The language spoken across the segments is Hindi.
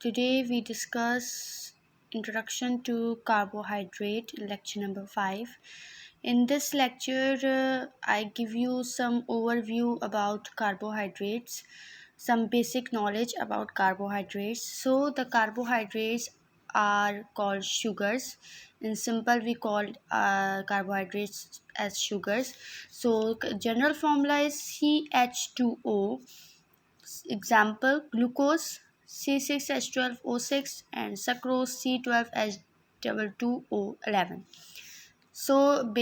Today we discuss Introduction to Carbohydrate, lecture number 5. In this lecture, I give you some overview about carbohydrates, some basic knowledge about carbohydrates. So the carbohydrates are called sugars. In simple, we call carbohydrates as sugars. So general formula is CH2O. Example: glucose C6H12O6 and sucrose C12H22O11. So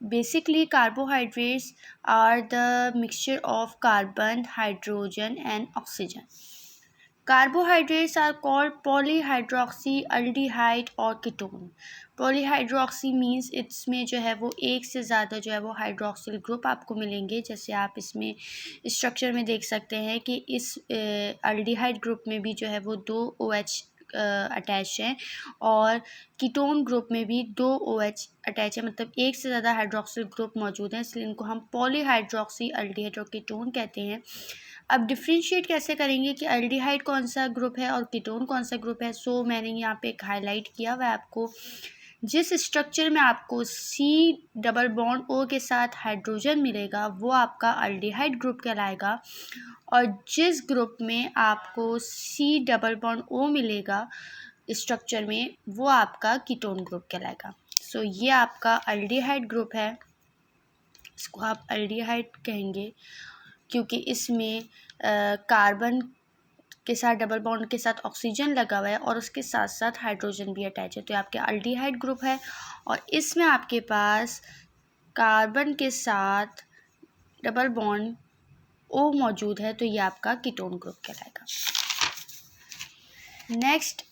basically carbohydrates are the mixture of carbon, hydrogen and oxygen. Carbohydrates are called polyhydroxyaldehyde और कीटोन. पॉलीहाइड्रोक्सी मीन्स इसमें जो है वो एक से ज़्यादा जो है वो हाइड्रोक्सिल ग्रुप आपको मिलेंगे. जैसे आप इसमें स्ट्रक्चर में देख सकते हैं कि इस अल्डिहाइड ग्रुप में भी जो है वो 2 OH अटैच हैं और कीटोन ग्रुप में भी 2 OH अटैच है, मतलब एक से ज़्यादा हाइड्रोक्सिल ग्रुप मौजूद हैं, इसलिए इनको हम पॉलीहाइड्रोक्सी अल्डिहाइड और कीटोन कहते हैं. अब डिफ्रेंशिएट कैसे करेंगे कि अल्डिहाइड कौन सा ग्रुप है और कीटोन कौन सा ग्रुप है. सो मैंने यहाँ पे एक हाईलाइट किया हुआ है आपको. जिस स्ट्रक्चर में आपको C डबल बॉन्ड O के साथ हाइड्रोजन मिलेगा वो आपका अल्डिहाइड ग्रुप कहलाएगा और जिस ग्रुप में आपको C डबल बॉन्ड O मिलेगा स्ट्रक्चर में वो आपका कीटोन ग्रुप कहलाएगा. सो ये आपका अल्डिहाइड ग्रुप है, इसको आप अल्डिहाइड कहेंगे क्योंकि इसमें कार्बन के साथ डबल बॉन्ड के साथ ऑक्सीजन लगा हुआ है और उसके साथ साथ हाइड्रोजन भी अटैच है, तो ये आपके अल्डिहाइड ग्रुप है. और इसमें आपके पास कार्बन के साथ डबल बॉन्ड O मौजूद है, तो ये आपका कीटोन ग्रुप कहलाएगा. Next,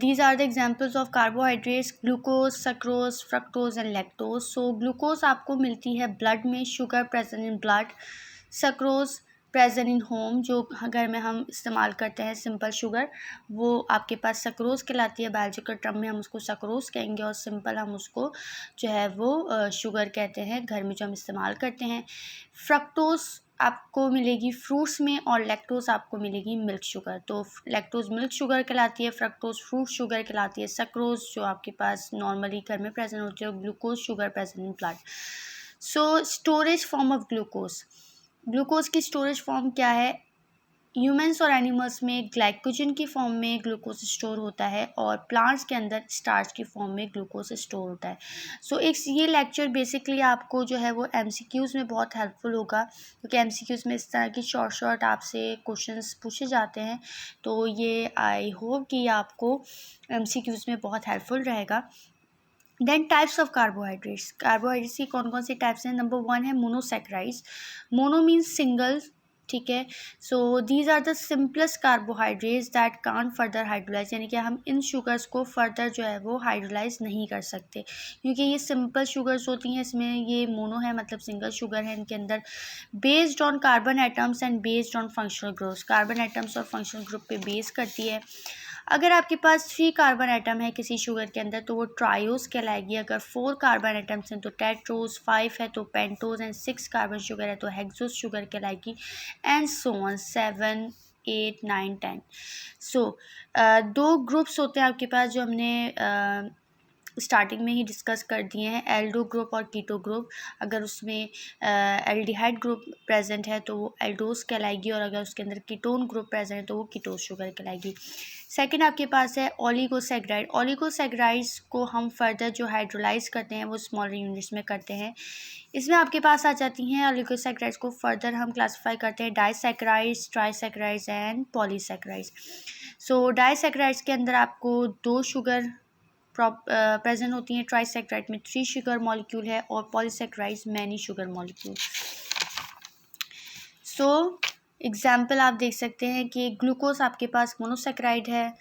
these are the examples of carbohydrates: glucose, sucrose, fructose and lactose. So glucose आपको मिलती है ब्लड में, sugar present in blood, sucrose present in home, जो घर में हम इस्तेमाल करते हैं सिंपल शुगर, वो आपके पास सक्रोज कहलाती है. बायोलॉजिकल टर्म में हम उसको सक्रोज कहेंगे और सिंपल हम उसको जो है वो शुगर कहते हैं घर में जो हम इस्तेमाल करते हैं. फ्रक्टोज आपको मिलेगी फ्रूट्स में और लैक्टोज आपको मिलेगी मिल्क शुगर. तो लैक्टोज मिल्क शुगर कहलाती है, फ्रक्टोज फ्रूट शुगर कहलाती है, सक्रोज जो आपके पास नॉर्मली घर में प्रेजेंट होती है, glucose sugar present in blood. So storage form of glucose. Glucose की स्टोरेज फॉर्म क्या है? ह्यूमंस और एनिमल्स में ग्लाइकोजन की फॉर्म में ग्लूकोज स्टोर होता है और प्लांट्स के अंदर स्टार्च की फॉर्म में ग्लूकोज स्टोर होता है. सो एक ये लेक्चर बेसिकली आपको जो है वो MCQs में बहुत हेल्पफुल होगा क्योंकि MCQs में इस तरह की शॉर्ट आपसे क्वेश्चंस पूछे जाते हैं, तो ये आई होप कि आपको MCQs में बहुत हेल्पफुल रहेगा. Then types of carbohydrates. Carbohydrates की कौन कौन सी टाइप्स हैं? नंबर 1 है मोनोसैकेराइड्स. मोनो मीन्स सिंगल, ठीक है. So these are the simplest carbohydrates that can't further hydrolyse, यानी कि हम इन शुगर्स को फर्दर जो है वो हाइड्रोलाइज नहीं कर सकते क्योंकि ये सिंपल शुगर्स होती हैं. इसमें ये मोनो है मतलब सिंगल शुगर है. इनके अंदर based on carbon atoms and based on functional groups, carbon atoms और फंक्शनल ग्रुप पे बेस करती है. अगर आपके पास 3 कार्बन एटम है किसी शुगर के अंदर तो वो ट्रायोस कहलाएगी. अगर 4 कार्बन एटम्स हैं तो टेट्रोस, 5 है तो पेंटोस एंड 6 कार्बन शुगर है तो हेक्सोस शुगर कहलाएगी and so on 7, 8, 9, 10. So 2 groups होते हैं आपके पास जो हमने स्टार्टिंग में ही डिस्कस कर दिए हैं, एल्डो ग्रुप और कीटो ग्रुप. अगर उसमें एल्डिहाइड ग्रुप प्रेजेंट है तो वो एल्डोस कहलाएगी और अगर उसके अंदर कीटोन ग्रुप प्रेजेंट है तो वो कीटोस शुगर कहलाएगी. सेकंड आपके पास है ओलिगोसैकेराइड. ओलिगोसैकेराइड्स को हम फर्दर जो हाइड्रोलाइज करते हैं वो स्मॉलर यूनिट्स में करते हैं. इसमें आपके पास आ जाती हैं ओलिगोसैकेराइड्स को फर्दर हम क्लासीफाई करते हैं disaccharides, trisaccharides and polysaccharides. So disaccharides के अंदर आपको 2 शुगर प्रेजेंट होती हैं. ट्राइसैकेराइड में 3 शुगर मॉलिक्यूल है और polysaccharides many sugar molecule. So example आप देख सकते हैं कि ग्लूकोज आपके पास मोनोसैकेराइड है,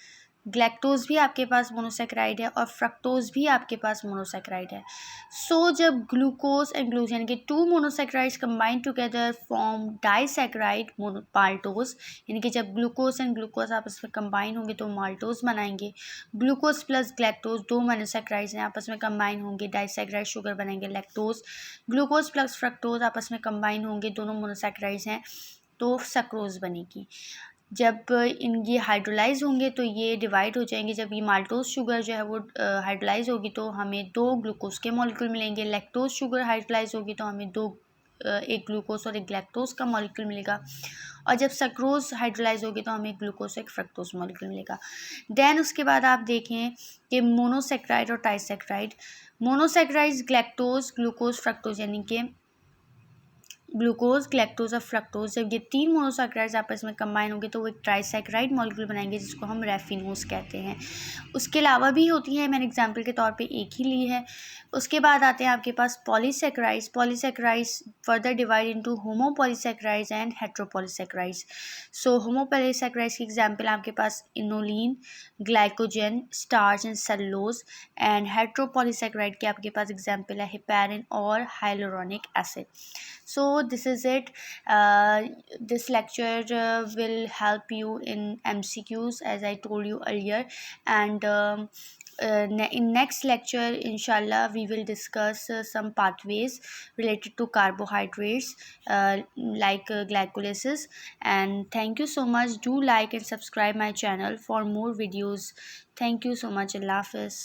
ग्लैक्टोज भी आपके पास मोनोसैकेराइड है और फ्रक्टोज भी आपके पास मोनोसैकेराइड है. सो जब ग्लूकोज एंड ग्लूकोज यानी कि 2 monosaccharides combine together form disaccharide maltose, यानी कि जब ग्लूकोज एंड ग्लूकोज आपस में कंबाइन होंगे तो माल्टोज बनाएंगे. ग्लूकोज प्लस ग्लैक्टोज 2 मोनोसैकेराइड्स हैं आपस में कंबाइन होंगे, डाइसैकेराइड शुगर बनेंगे लैक्टोज. ग्लूकोज प्लस फ्रक्टोज आपस में कंबाइन होंगे, दोनों मोनोसैकेराइड्स हैं तो सक्रोज बनेगी. जब ये हाइड्रोलाइज होंगे तो ये डिवाइड हो जाएंगे। जब ये माल्टोज शुगर जो है वो हाइड्रोलाइज होगी तो हमें 2 ग्लूकोज के मॉलिक्यूल मिलेंगे। लैक्टोज शुगर हाइड्रोलाइज होगी तो हमें एक ग्लूकोज और एक लैक्टोज का मॉलिक्यूल मिलेगा। और जब सक्रोज हाइड्रोलाइज होगी तो हमें एक ग्लूकोज और एक फ्रक्टोज मॉलिक्यूल मिलेगा। देन उसके बाद आप देखें कि मोनोसेक्राइड और ट्राइसेक्राइड। मोनोसेक्राइड ग्लैक्टोज, ग्लूकोज, फ्रक्टोज, यानी कि ग्लूकोज, ग्लैक्टोज और फ्रक्टोज, जब ये 3 मोनोसैकेराइड्स आपस में कंबाइन होंगे तो वो एक ट्राइसैकेराइड मॉलिक्यूल बनाएंगे जिसको हम रैफिनोज कहते हैं। उसके अलावा भी होती हैं, मैंने एग्जांपल के तौर पे एक ही ली है। उसके बाद आते हैं आपके पास polysaccharides. Polysaccharides further divide into homopolysaccharides and heteropolysaccharides. So homopolysaccharides की एग्जांपल आपके पास inulin, glycogen, starch and cellulose. And heteropolysaccharide के आपके पास एग्जांपल है हेपेरिन और hyaluronic acid. So this is it. This lecture will help you in MCQs as I told you earlier, and in next lecture inshallah we will discuss some pathways related to carbohydrates like glycolysis. And thank you so much. Do like and subscribe my channel for more videos. Thank you so much. Allah Hafiz.